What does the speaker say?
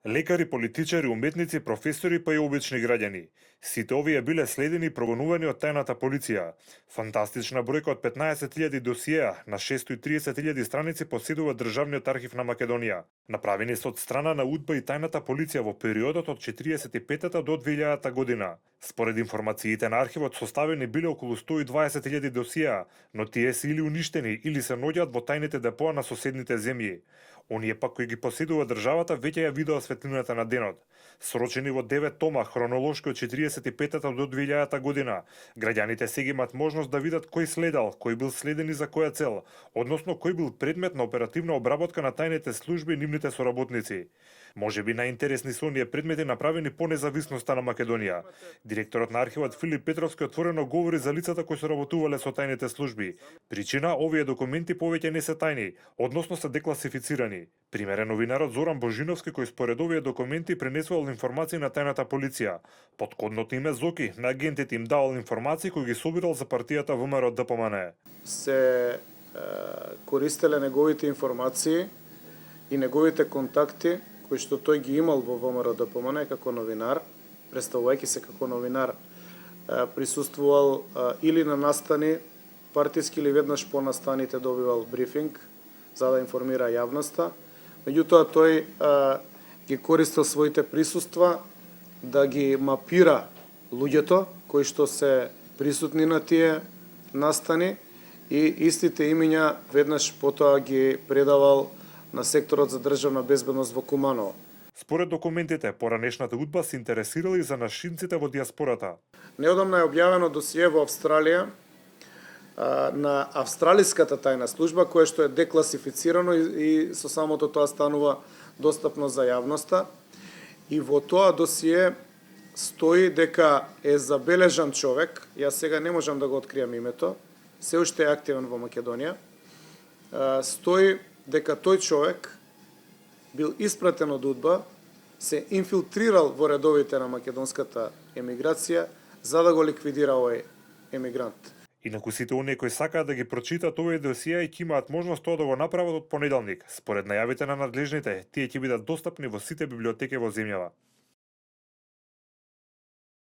Лекари, политичари, уметници, професори, па и обични граѓани. Сите овие биле следени и прогонувани од тајната полиција. Фантастична бројка од 15.000 досиеа на 630.000 страници поседува Државниот архив на Македонија. Направени се од страна на УДБА и тајната полиција во периодот од 45-та до 2000 година. Според информациите на архивот составени биле околу 120.000 досиеа, но тие се или уништени или се наоѓаат во тајните депоа на соседните земји. Оние пак кои ги поседува државата веќе ја видоа светлината на денот. Срочени во 9 тома хронолошки од 45-та до 2000 година, граѓаните сега имаат можност да видат кој следал, кој бил следен и за која цел, односно кој бил предмет на оперативна обработка на тајните служби и нивните соработници. Можеби најинтересни се оние предмети направени по независноста на Македонија. Директорот на архивот Филип Петровски отворено говори за лицата кои соработувале со тајните служби. Причина, овие документи повеќе не се тајни, односно се декласифицирани. Пример е новинарот Зоран Божиновски кој според овие документи пренесувал информации на тајната полиција. Под кодното име Зоки, на агентите им давал информации кои ги собирал за партијата ВМРО ДПМН. Се користеле неговите информации и неговите контакти кои што тој ги имал во ВМРО ДПМН како новинар, представувајќи се како новинар, присуствувал или на настани партиски или веднаш по настаните добивал брифинг за да информира јавноста. Меѓутоа тој ги користел своите присуства да ги мапира луѓето кои што се присутни на тие настани и истите имиња веднаш потоа ги предавал на секторот за државна безбедност во Куманово. Според документите, поранешната УДБА се интересирала и за нашинците во диаспората. Неодамна е објавено досие во Австралија на австралиската тајна служба, кое што е декласифицирано и со самото тоа станува достапно за јавноста. И во тоа досие стои дека е забележан човек, јас сега не можам да го откријам името, се уште е активен во Македонија, стои дека тој човек бил испратен од УДБА, се инфилтрирал во редовите на македонската емиграција за да го ликвидира овој емигрант. Инаку сите оние кои сакаат да ги прочитат овие досија и ќе имаат можност тоа да го направат од понеделник. Според најавите на надлежните, тие ќе бидат достапни во сите библиотеки во земјава.